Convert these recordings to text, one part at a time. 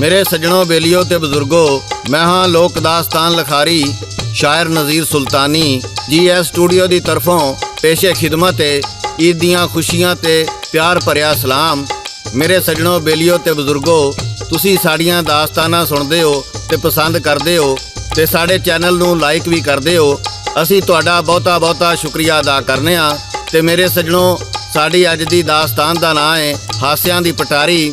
मेरे सज्जनों बेलियो ते बुजुर्गो, मैं हाँ लोक दास्तान लिखारी शायर नज़ीर सुल्तानी GS स्टूडियो की तरफों पेशे खिदमत ईद दियां खुशियां ते प्यार भरिया सलाम। मेरे सज्जनों बेलियो ते बुजुर्गो, तुसी साड़ियां दास्तानां सुनदे हो ते पसंद करदे हो ते साडे चैनल नूं लाइक भी करदे हो। असी तुहाडा बहुता बहुता शुक्रिया अदा करने आ। ते मेरे सज्जनों, साडी अज दी दास्तान दा नाम है हास्यां दी पटारी।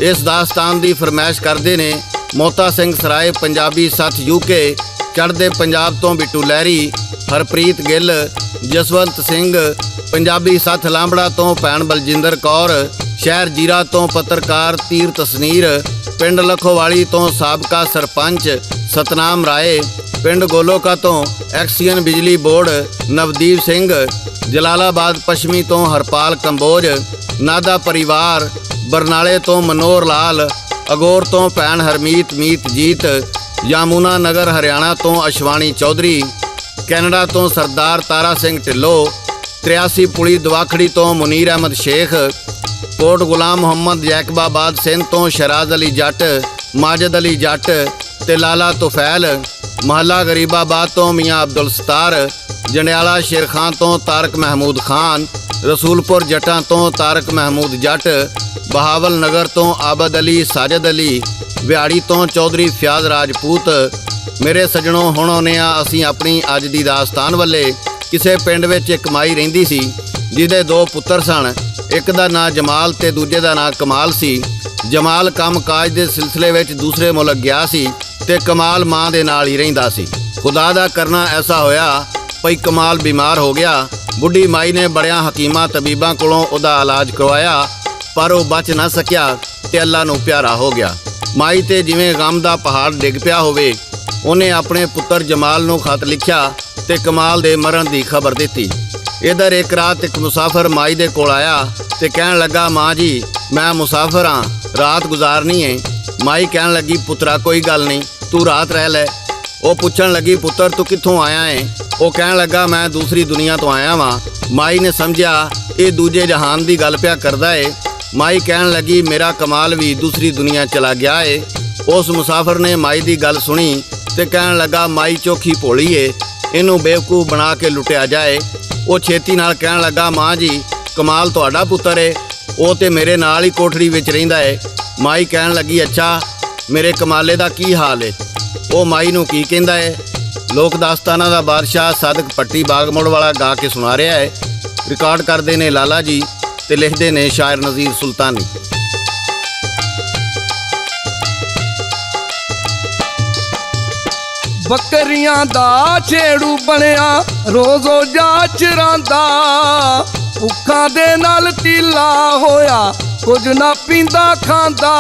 इस दास्तान की फरमाइश करते ने मोता सिंह सराय पंजाबी सथ UK, चढ़दे पंजाब तो बिट्टू लहरी, हरप्रीत गिल, जसवंत सिंह पंजाबी सथ लांबड़ा तो भैन बलजिंदर कौर, शहर जीरा तो पत्रकार तीर तसनीर, पिंड लखोवाली तो साबका सरपंच सतनाम राय, पिंड गोलोका तो एक्सीयन बिजली बोर्ड नवदीप सिंह, जलालाबाद पश्चिमी तो हरपाल कंबोज, नादा परिवार बरनाले तो मनोहर लाल, अगोर तो भैन हरमीत मीत जीत, यामुना नगर हरियाणा तो अशवानी चौधरी, कैनेडा तो सरदार तारा सिंह ढिल्लो, 83 पुली दवाखड़ी तो मुनीर अहमद शेख, कोट गुलाम मुहम्मद जैकबाबाद सिंध तो शराज अली जट, माजिद अली जट ते लाला तुफैल, महला गरीबाबाद तो मियाँ अब्दुल सतार, जंडियाला शेर खान तो तारक महमूद खान, रसूलपुर जटां तो तारक महमूद जट, बहावल नगर तो आबद अली साजिद अली, बिहाड़ी तो चौधरी फयाज राजपूत। मेरे सज्जनों, हुण आउने आ असीं अपनी अज दी दास्तान वल्ले। किसे पिंड विच एक माई रहिंदी सी जिहदे 2 पुत्तर सन। एक दा नां जमाल ते दूजे दा नां कमाल सी। जमाल काम काज दे सिलसिले विच दूसरे मुल्क गया सी ते कमाल मां दे नाल ही रहिंदा सी। खुदा दा करना ऐसा होया भई कमाल बीमार हो गया। बुढ़ी माई ने बड़ियां हकीमां तबीबां कोलों उहदा इलाज करवाया, पर वह बच ना सकिया ते अल्लाह नूं प्यारा हो गया। माई ते जिवें गम दा पहाड़ डिग पिया होवे, उन्हें अपने पुत्र जमाल नूं खत लिखिया ते कमाल दे मरण दी खबर दित्ती। इधर एक रात एक मुसाफिर माई दे कोल आया ते कहण लगा, माँ जी मैं मुसाफिर हाँ, रात गुजारनी है। माई कहण लगी, पुत्रा कोई गल नहीं, तू रात रह लै। वो पुछण लगी, पुत्र तू कित्थों आया है? वो कहण लगा, मैं दूसरी दुनिया तो आया वां। माई ने समझिया ये दूजे जहान की गल पिया करदा है। माई कहण लगी, मेरा कमाल भी दूसरी दुनिया चला गया है। उस मुसाफिर ने माई की गल सुनी ते कहण लगा, माई चोखी भोली है, इनू बेवकूफ बना के लुटिया जाए। वो छेती नाल कहण लगा, माँ जी कमाल तुहाडा पुत्र है, वो तो मेरे नाल ही कोठड़ी विच रहिंदा है। माई कहण लगी, अच्छा मेरे कमाले दा की हाल है? वो माई नू की कहंदा है? लोक दास्ताना दा बादशाह सादक पट्टी बागमोड़ वाला गा के सुना रहा है। रिकॉर्ड करते ने लाला जी ते लिखते ने शायर नज़ीर सुल्तानी। बकरियां दा छेड़ू बनया रोज़ो जा चरांदा, भुखा दे नाल टीला होया कुछ ना पींदा खांदा।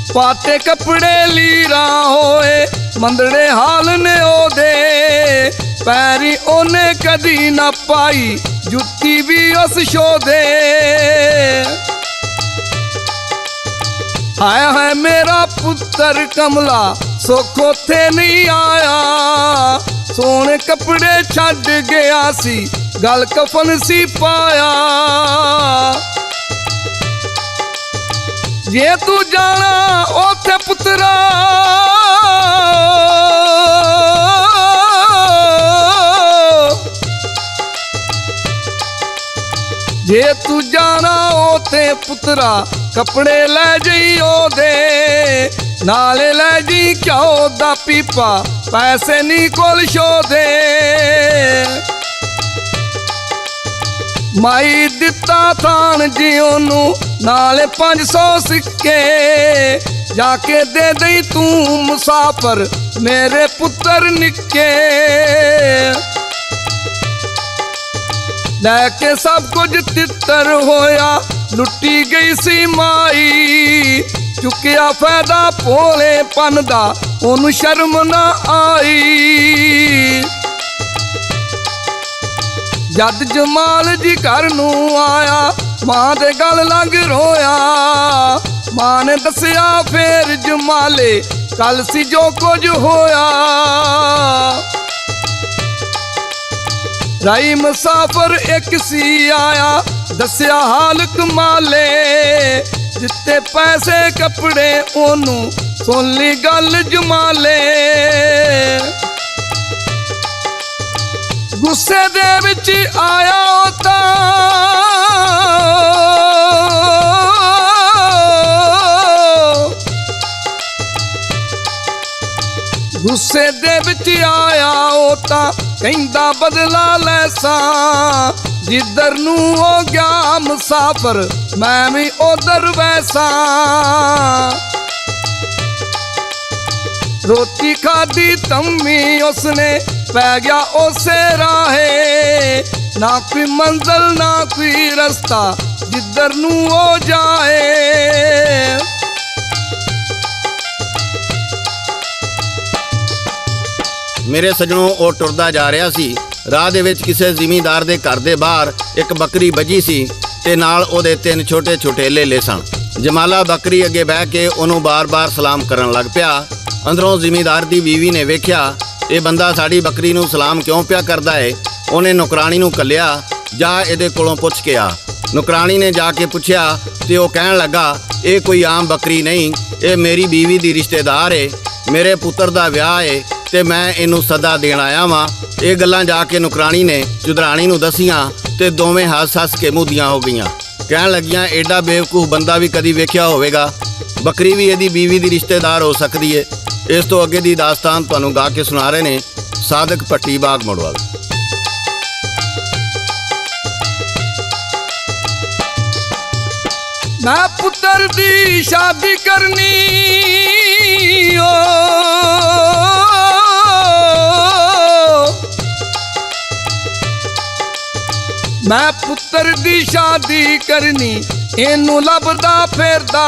पाटे कपड़े लीरा होए मंदड़े हाल ने ओदे, पैरी ओने कदी ना पाई जुत्ती भी उस शोदे। हाय हाय मेरा पुत्र कमला सुख उथे नहीं आया, सोने कपड़े छड़ गया सी गल कफन सी पाया। जे तू जाना ओथे पुत्रा जे तू जाना ओथे पुत्रा, कपड़े लै जइयो दे, नाले लै जी घ्यो दा पीपा, पैसे नी कोल शो दे। माई दिता थान जी ओनू नाले 500 सिक्के, जाके दे दई तू मुसाफर मेरे पुत्र निक्के। लैके सब कुछ तितर होया लुटी गई सी माई, चुकिया फायदा भोले पन दा ओनू शर्म ना आई। जद जमाल जी घर नू आया मां दे गल लंघ रोया, मां ने दसिया फेर जमाले कल सी जो कुछ होया। राई मुसाफिर एक सी आया दसिया हाल कमाले, ਦਿੱਤੇ ਪੈਸੇ ਕੱਪੜੇ ਉਹਨੂੰ, ਸੁਣ ਲਈ ਗੱਲ ਜਮਾਲੇ। ਗੁੱਸੇ ਦੇ ਵਿੱਚ ਆਇਆ ਉਹ ਤਾਂ ਗੁੱਸੇ ਦੇ ਵਿੱਚ ਆਇਆ ਉਹ ਤਾਂ ਕਹਿੰਦਾ ਬਦਲਾ ਲੈਸਾਂ। ਜਿੱਧਰ ਨੂੰ ਹੋ ਗਿਆ ਮੁਸਾਫਰ ਮੈਂ ਵੀ ਉਧਰ ਵੈਸਾਂ। ਰੋਟੀ ਖਾਦੀ ਤੰਮੀ ਉਸਨੇ ਪੈ ਗਿਆ ਉਸੇ ਰਾਹੇ। ਨਾ ਕੋਈ ਮੰਜ਼ਲ ਨਾ ਕੋਈ ਰਸਤਾ ਜਿੱਧਰ ਨੂੰ ਉਹ ਜਾਏ। ਮੇਰੇ ਸੱਜਣੋਂ, ਉਹ ਟੁਰਦਾ ਜਾ ਰਿਹਾ ਸੀ। ਰਾਹ ਦੇ ਵਿੱਚ ਕਿਸੇ ਜ਼ਿਮੀਂਦਾਰ ਦੇ ਘਰ ਦੇ ਬਾਹਰ ਇੱਕ ਬੱਕਰੀ ਬੱਝੀ ਸੀ ਤੇ ਨਾਲ ਉਹਦੇ 3 ਛੋਟੇ ਛੋਟੇ ਲੇਲੇ ਸਨ। ਜਮਾਲਾ ਬੱਕਰੀ ਅੱਗੇ ਬਹਿ ਕੇ ਉਹਨੂੰ ਬਾਰ-ਬਾਰ ਸਲਾਮ ਕਰਨ ਲੱਗ ਪਿਆ। ਅੰਦਰੋਂ ਜ਼ਿਮੀਂਦਾਰ ਦੀ ਬੀਵੀ ਨੇ ਵੇਖਿਆ ਇਹ ਬੰਦਾ ਸਾਡੀ ਬੱਕਰੀ ਨੂੰ ਸਲਾਮ ਕਿਉਂ ਪਿਆ ਕਰਦਾ ਏ। ਉਹਨੇ ਨੌਕਰਾਣੀ ਨੂੰ ਘੱਲਿਆ, ਜਾ ਇਹਦੇ ਕੋਲੋਂ ਪੁੱਛ ਕੇ ਆ। ਨੌਕਰਾਣੀ ਨੇ ਜਾ ਕੇ ਪੁੱਛਿਆ ਤੇ ਉਹ ਕਹਿਣ ਲੱਗਾ ਇਹ ਕੋਈ ਆਮ ਬੱਕਰੀ ਨਹੀਂ, ਇਹ ਮੇਰੀ ਬੀਵੀ ਦੀ ਰਿਸ਼ਤੇਦਾਰ ਏ। ਮੇਰੇ ਪੁੱਤਰ ਦਾ ਵਿਆਹ ਏ ਤੇ ਮੈਂ ਇਹਨੂੰ ਸੱਦਾ ਦੇਣ ਆਇਆ ਵਾਂ। ਇਹ ਗੱਲਾਂ ਜਾ ਕੇ ਨੌਕਰਾਣੀ ਨੇ ਚੁਦਰਾਣੀ ਨੂੰ ਦਸੀਆਂ ਤੇ ਦੋਵੇਂ ਹੱਸ-ਹੱਸ ਕੇ ਮੁੱਦੀਆਂ ਹੋ ਗਈਆਂ। ਕਹਿਣ ਲੱਗੀਆਂ ਐਡਾ ਬੇਵਕੂਫ ਬੰਦਾ ਵੀ ਕਦੀ ਵੇਖਿਆ ਹੋਵੇਗਾ, ਬੱਕਰੀ ਵੀ ਇਹਦੀ ਬੀਵੀ ਦੀ ਰਿਸ਼ਤੇਦਾਰ ਹੋ ਸਕਦੀ ਏ। ਇਸ ਤੋਂ ਅੱਗੇ ਦੀ ਦਾਸਤਾਨ ਤੁਹਾਨੂੰ ਗਾ ਕੇ ਸੁਣਾ ਰਹੇ ਨੇ ਸਾਦਕ ਭੱਟੀ ਬਾਗ ਮੋੜਵਾਲ। ਮੈਂ ਪੁੱਤਰ ਦੀ ਸ਼ਾਦੀ ਕਰਨੀ ਓ, ਮੈਂ ਪੁੱਤਰ ਦੀ ਸ਼ਾਦੀ ਕਰਨੀ, ਇਹਨੂੰ ਲੱਭਦਾ ਫਿਰਦਾ।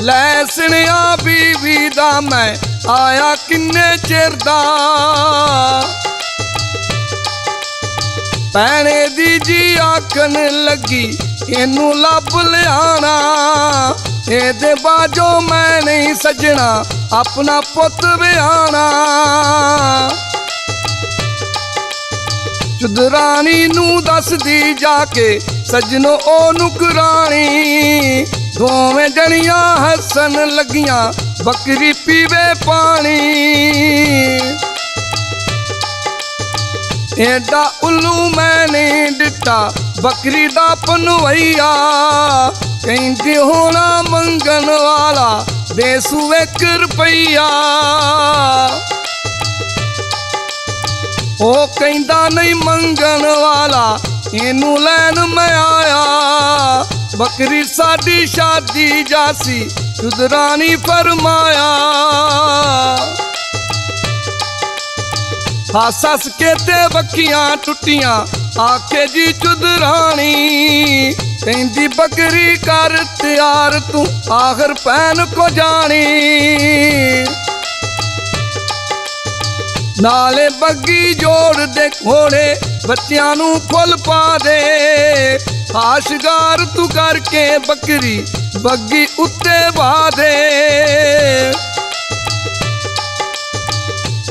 ਲੈ ਸੁਣਿਆ ਬੀਵੀ ਦਾ ਮੈਂ ਆਇਆ ਕਿੰਨੇ ਚਿਰ ਦਾ। ਭੈਣੇ ਦੀ ਜੀ ਆਖਣ ਲੱਗੀ ਇਹਨੂੰ ਲੱਭ ਲਿਆਣਾ। ਇਹਦੇ ਬਾਝੋਂ ਮੈਂ ਨਹੀਂ ਸੱਜਣਾ ਆਪਣਾ ਪੁੱਤ ਵਿਆਹਣਾ। ਚੁਦਰਾਣੀ ਨੂੰ ਦੱਸਦੀ ਜਾ ਕੇ ਸੱਜਣੋ ਉਹ ਨੁਕਰਾਣੀ। ਦੋਵੇਂ ਜਣੀਆਂ ਹੱਸਣ ਲੱਗੀਆਂ ਬੱਕਰੀ ਪੀਵੇ ਪਾਣੀ। ਐਡਾ ਉੱਲੂ ਮੈਂ ਨਹੀਂ ਦਿੱਤਾ ਬੱਕਰੀ ਦਾ ਪਨਵਈਆ। ਕਹਿੰਦੀ ਹੋਣਾ ਮੰਗਣ ਵਾਲਾ ਦੇ ਸੂ 1 ਰੁਪਈਆ। ਉਹ ਕਹਿੰਦਾ ਨਹੀਂ ਮੰਗਣ ਵਾਲਾ ਇਹਨੂੰ ਲੈਣ ਮੈਂ ਆਇਆ। ਬੱਕਰੀ ਸਾਡੀ ਸ਼ਾਦੀ ਜਾਸੀ ਚੁਦਰਾਣੀ ਫਰਮਾਇਆ। ਹੱਸ-ਹੱਸ ਕੇ ਤੇ ਬੱਕੀਆਂ ਟੁੱਟੀਆਂ ਆਖੇ ਜੀ ਚੁਦਰਾਣੀ। ਕਹਿੰਦੀ ਬੱਕਰੀ ਕਰ ਤਿਆਰ ਤੂੰ ਆਖਰ ਭੈਣ ਕੋ ਜਾਣੀ। ਨਾਲੇ ਬੱਗੀ ਜੋੜ ਦੇ ਘੋੜੇ ਬੱਚਿਆਂ ਨੂੰ ਫੁੱਲ ਪਾ ਦੇ। ਆਸ਼ਗਾਰ ਤੂੰ ਕਰਕੇ ਬੱਕਰੀ ਬੱਗੀ ਉੱਤੇ ਵਾ ਦੇ।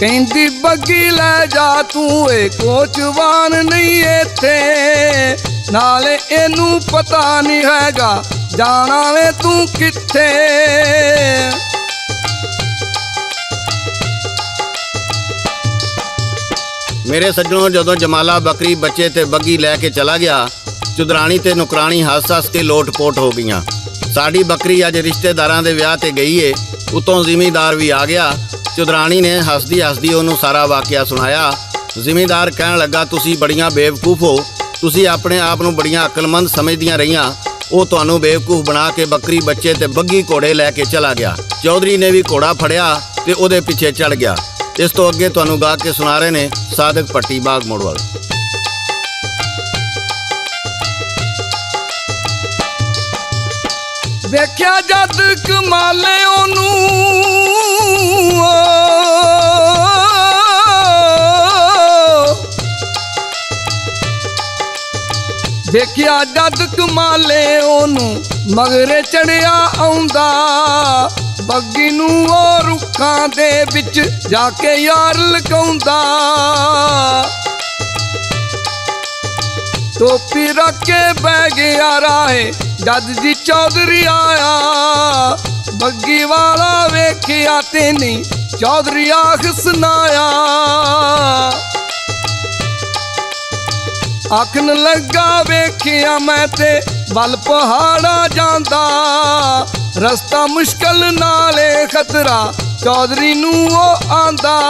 ਕਹਿੰਦੀ ਬੱਗੀ ਲੈ ਜਾ ਤੂੰ ਏ ਕੋਚਵਾਨ ਨਹੀਂ ਇੱਥੇ। ਨਾਲੇ ਇਹਨੂੰ ਪਤਾ ਨਹੀਂ ਹੈਗਾ ਜਾਣਾ ਵੇ ਤੂੰ ਕਿੱਥੇ। ਮੇਰੇ ਸੱਜਣੋਂ, ਜਦੋਂ ਜਮਾਲਾ ਬੱਕਰੀ ਬੱਚੇ ਤੇ ਬੱਗੀ ਲੈ ਕੇ ਚਲਾ ਗਿਆ, ਚੁਦਰਾਣੀ ਤੇ ਨੁਕਰਾਣੀ ਹੱਸ-ਹੱਸ ਕੇ ਲੋਟ-ਪੋਟ ਹੋ ਗਈਆਂ। ਸਾਡੀ ਬੱਕਰੀ ਅੱਜ ਰਿਸ਼ਤੇਦਾਰਾਂ ਦੇ ਵਿਆਹ ਤੇ ਗਈ ਏ, ਉਤੋਂ ਜ਼ਿਮੀਂਦਾਰ ਵੀ ਆ ਗਿਆ। ਚੁਦਰਾਣੀ ਨੇ ਹੱਸਦੀ-ਹੱਸਦੀ ਉਹਨੂੰ ਸਾਰਾ ਵਾਕਿਆ ਸੁਣਾਇਆ। ਜ਼ਿਮੀਂਦਾਰ ਕਹਿਣ ਲੱਗਾ ਤੁਸੀਂ ਬੜੀਆਂ ਬੇਵਕੂਫ ਹੋ, ਤੁਸੀਂ ਆਪਣੇ ਆਪ ਨੂੰ ਬੜੀਆਂ ਅਕਲਮੰਦ ਸਮਝਦੀਆਂ ਰਹੀਆਂ। ਉਹ ਤੁਹਾਨੂੰ ਬੇਵਕੂਫ ਬਣਾ ਕੇ ਬੱਕਰੀ ਬੱਚੇ ਤੇ ਬੱਗੀ ਘੋੜੇ ਲੈ ਕੇ ਚਲਾ ਗਿਆ। ਚੌਧਰੀ ਨੇ ਵੀ ਘੋੜਾ ਫੜਿਆ ਤੇ ਉਹਦੇ ਪਿੱਛੇ ਚੜ ਗਿਆ। ਇਸ ਤੋਂ ਅੱਗੇ ਤੁਹਾਨੂੰ ਗਾ ਕੇ ਸੁਣਾ ਰਹੇ ਨੇ ਸਾਦਕ ਭੱਟੀ ਬਾਗ ਮੋੜਵਾਲ। ਵੇਖਿਆ ਜਦ ਕਮਾਲੇ ਉਹਨੂੰ ਵੇਖਿਆ ਜਦ ਕਮਾਲੇ ਉਹਨੂੰ ਮਗਰੇ ਚੜਿਆ ਆਉਂਦਾ। ਬੱਗੀ ਨੂੰ ਉਹ ਰੁੱਖਾਂ ਦੇ ਵਿੱਚ ਜਾ ਕੇ ਯਾਰ ਲਗਾਉਂਦਾ। ਟੋਪੀ ਰੱਖ ਕੇ ਬਹਿ ਗਿਆ ਰਾਹੇ ਜਦ ਜੀ ਚੌਧਰੀ ਆਇਆ। ਬੱਗੀ ਵਾਲਾ ਵੇਖਿਆ ਤੇ ਨਹੀਂ ਚੌਧਰੀ ਆਖ ਸੁਨਾਇਆ। ਆਖਣ ਲੱਗਾ ਵੇਖਿਆ ਮੈਂ ਤੇ ਵੱਲ ਪਹਾੜਾ ਜਾਂਦਾ। ਰਸਤਾ ਮੁਸ਼ਕਲ ਨਾਲੇ ਖਤਰਾ ਚੌਧਰੀ ਨੂੰ ਉਹ ਆਂਦਾ।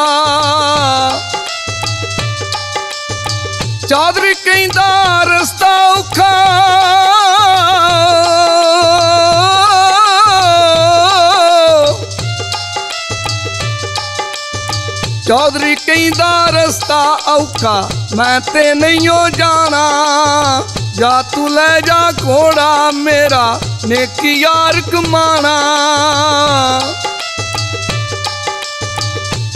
ਚੌਧਰੀ ਕਹਿੰਦਾ ਰਸਤਾ ਔਖਾ ਚੌਧਰੀ ਕਹਿੰਦਾ ਰਸਤਾ ਔਖਾ ਮੈਂ ਤੇ ਨਹੀਂ ਓ ਜਾਣਾ। ਜਾ ਤੂੰ ਲੈ ਜਾ ਘੋੜਾ ਮੇਰਾ ਨੇਕੀ ਯਾਰ ਕਮਾਣਾ।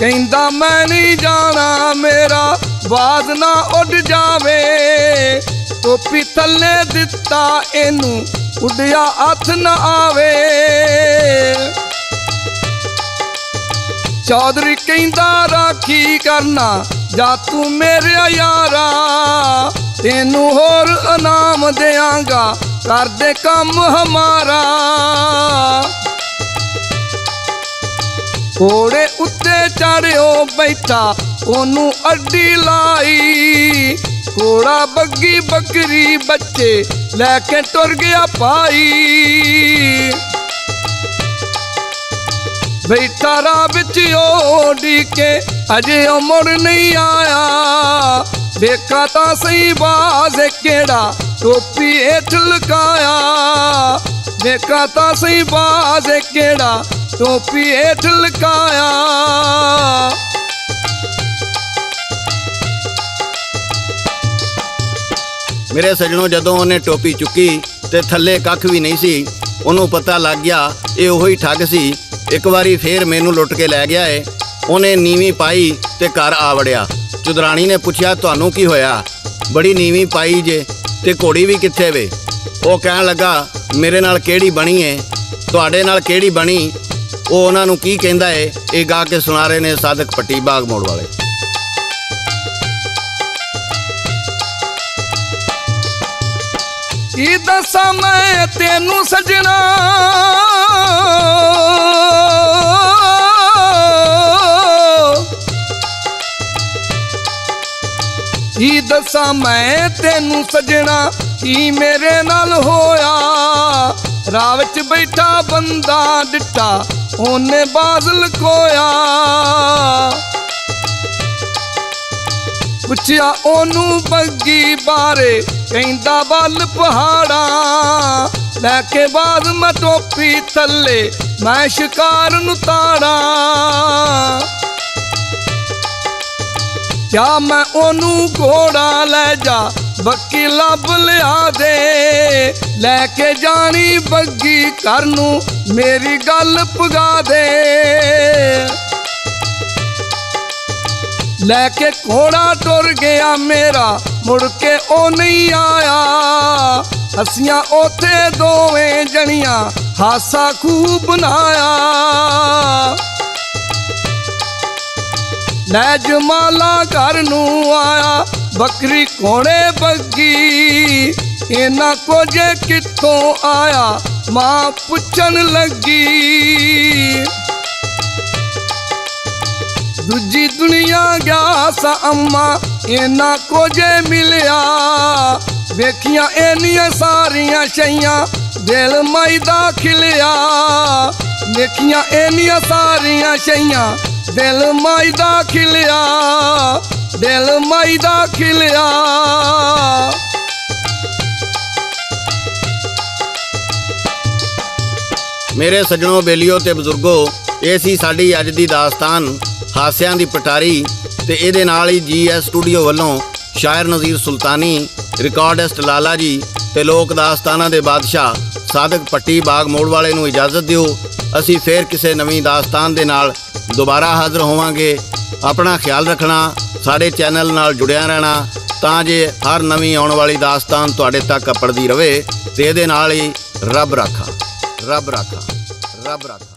ਕਹਿੰਦਾ ਮੈਂ ਨਹੀਂ ਜਾਣਾ ਮੇਰਾ ਬਾਜ਼ ਨਾ ਉੱਡ ਜਾਵੇ। ਟੋਪੀ ਥੱਲੇ ਦਿੱਤਾ ਇਹਨੂੰ ਉੱਡਿਆ ਹੱਥ ਨਾ ਆਵੇ। ਚੌਧਰੀ ਕਹਿੰਦਾ ਰਾਖੀ ਕਰਨਾ ਜਾ ਤੂੰ ਮੇਰੇ ਯਾਰਾ। ਤੈਨੂੰ ਹੋਰ ਇਨਾਮ ਦਿਆਂਗਾ ਕਰਦੇ ਕੰਮ ਹਮਾਰਾ। ਘੋੜੇ ਉੱਤੇ ਚੜਿਓ ਬੈਠਾ ਉਹਨੂੰ ਅੱਡੀ ਲਾਈ। ਘੋੜਾ ਬੱਗੀ ਬੱਕਰੀ ਬੱਚੇ ਲੈ ਕੇ ਟੁਰ ਗਿਆ ਪਾਈ। ਬੈਠਾ ਰਾਹ ਵਿੱਚ ਉਹ ਡੀਕੇ ਅਜੇ ਉਹ ਮੁੜ ਨਹੀਂ ਆਇਆ। ਵੇਖਾ ਤਾਂ ਸਹੀ ਬਾਜ਼ ਕਿਹੜਾ ਟੋਪੀ ਹੇਠ ਲੁਕਾਇਆ। ਵੇਖਾ ਤਾਂ ਸਹੀ ਬਾਜ਼ ਕਿਹੜਾ ਟੋਪੀ ਹੇਠ ਲੁਕਾਇਆ। ਮੇਰੇ ਸੱਜਣੋ, ਜਦੋਂ ਉਹਨੇ ਟੋਪੀ ਚੁੱਕੀ ਤੇ ਥੱਲੇ ਕੱਖ ਵੀ ਨਹੀਂ ਸੀ, ਉਹਨੂੰ ਪਤਾ ਲੱਗ ਗਿਆ ਇਹ ਉਹੀ ਠੱਗ ਸੀ। ਇੱਕ ਵਾਰੀ ਫੇਰ ਮੈਨੂੰ ਲੁੱਟ ਕੇ ਲੈ ਗਿਆ ਏ। ਉਹਨੇ ਨੀਵੀਂ ਪਾਈ ਤੇ ਘਰ ਆ ਵੜਿਆ। ਚੁਦਰਾਣੀ ਨੇ ਪੁੱਛਿਆ ਤੁਹਾਨੂੰ ਕੀ ਹੋਇਆ, ਬੜੀ ਨੀਵੀਂ ਪਾਈ ਜੇ ਤੇ ਘੋੜੀ ਵੀ ਕਿੱਥੇ ਵੇ? ਉਹ ਕਹਿਣ ਲੱਗਾ ਮੇਰੇ ਨਾਲ ਕਿਹੜੀ ਬਣੀ ਏ, ਤੁਹਾਡੇ ਨਾਲ ਕਿਹੜੀ ਬਣੀ? ਉਹ ਉਹਨਾਂ ਨੂੰ ਕੀ ਕਹਿੰਦਾ ਏ ਇਹ ਗਾ ਕੇ ਸੁਣਾ ਰਹੇ ਨੇ ਸਾਦਕ ਪੱਟੀ ਬਾਗ ਮੋੜ ਵਾਲੇ। ਕੀ ਦੱਸਾਂ ਮੈਂ ਤੈਨੂੰ ਸਜਣਾ ਕੀ ਦੱਸਾਂ ਮੈਂ ਤੈਨੂੰ ਸਜਣਾ ਕੀ ਮੇਰੇ ਨਾਲ ਹੋਇਆ। ਰਾਹ ਵਿੱਚ ਬੈਠਾ ਬੰਦਾ ਡਿੱਟਾ ਉਹਨੇ ਬਾਜ਼ ਲਕੋਇਆ। ਪੁੱਛਿਆ ਉਹਨੂੰ ਬੱਗੀ ਬਾਰੇ ਕਹਿੰਦਾ ਵੱਲ ਪਹਾੜਾ। ਲੈ ਕੇ ਬਾਜ਼ ਮੈਂ ਟੋਪੀ ਥੱਲੇ ਮੈਂ ਸ਼ਿਕਾਰ ਨੂੰ ਤਾੜਾ। ਕਿਆ ਮੈਂ ਉਹਨੂੰ ਘੋੜਾ ਲੈ ਜਾ ਬੱਕੀ ਲੱਭ ਲਿਆ ਦੇ। ਲੈ ਕੇ ਜਾਣੀ ਬੱਗੀ ਘਰ ਨੂੰ ਮੇਰੀ ਗੱਲ ਪੁਗਾ ਦੇ। ਲੈ ਕੇ ਘੋੜਾ ਟੁਰ ਗਿਆ ਮੇਰਾ ਮੁੜ ਕੇ ਉਹ ਨਹੀਂ ਆਇਆ। ਹੱਸੀਆਂ ਉੱਥੇ ਦੋਵੇਂ ਜਣੀਆਂ ਹਾਸਾ ਖੂਬ ਬਣਾਇਆ। ਲੈ ਜਮਾਲਾ ਘਰ ਨੂੰ ਆਇਆ ਬੱਕਰੀ ਘੋੜੇ ਬੱਗੀ। ਇਹਨਾਂ ਕੁਝ ਕਿੱਥੋਂ ਆਇਆ ਮਾਂ ਪੁੱਛਣ ਲੱਗੀ। ਦੂਜੀ ਦੁਨੀਆ ਗਿਆ ਸਾ ਅੰਮਾ ਇਹਨਾਂ ਕੁਝ ਮਿਲਿਆ। ਵੇਖੀਆਂ ਇਹਨੀਆਂ ਸਾਰੀਆਂ ਸ਼ਈਆਂ ਦਿਲ ਮਾਈ ਦਾ ਖਿਲਿਆ। ਵੇਖੀਆਂ ਇਹਨੀਆਂ ਸਾਰੀਆਂ ਸ਼ਈਆਂ ਦਿਲ ਮਾਈ ਦਾ ਖਿਲਿਆ। ਦਿਲ ਮਾਈ ਦਾ ਖਿਲਿਆ। ਮੇਰੇ ਸੱਜਣੋ, ਬੇਲੀਓ ਤੇ ਬਜ਼ੁਰਗੋ, ਇਹ ਸੀ ਸਾਡੀ ਅੱਜ ਦੀ ਦਾਸਤਾਨ ਹਾਸਿਆਂ ਦੀ ਪਟਾਰੀ। ਤੇ ਇਹਦੇ ਨਾਲ ਹੀ GS ਸਟੂਡੀਓ ਵੱਲੋਂ ਸ਼ਾਇਰ ਨਜ਼ੀਰ ਸੁਲਤਾਨੀ, ਰਿਕਾਰਡਿਸਟ ਲਾਲਾ ਜੀ ਤੇ ਲੋਕ ਦਾਸਤਾਨਾਂ ਦੇ ਬਾਦਸ਼ਾਹ ਸਾਦਕ ਪੱਟੀ ਬਾਗ ਮੋੜ ਵਾਲੇ ਨੂੰ ਇਜਾਜ਼ਤ ਦਿਓ। ਅਸੀਂ ਫੇਰ ਕਿਸੇ ਨਵੀਂ ਦਾਸਤਾਨ ਦੇ ਨਾਲ ਦੁਬਾਰਾ ਹਾਜ਼ਰ ਹੋਵਾਂਗੇ। ਆਪਣਾ ਖਿਆਲ ਰੱਖਣਾ, ਸਾਡੇ ਚੈਨਲ ਨਾਲ ਜੁੜਿਆ ਰਹਿਣਾ ਤਾਂ ਜੇ ਹਰ ਨਵੀਂ ਆਉਣ ਵਾਲੀ ਦਾਸਤਾਨ ਤੁਹਾਡੇ ਤੱਕ ਅੱਪੜਦੀ ਰਵੇ। ਤੇ ਇਹਦੇ ਨਾਲ ਹੀ ਰੱਬ ਰਾਖਾ, ਰੱਬ ਰਾਖਾ, ਰੱਬ ਰਾਖਾ।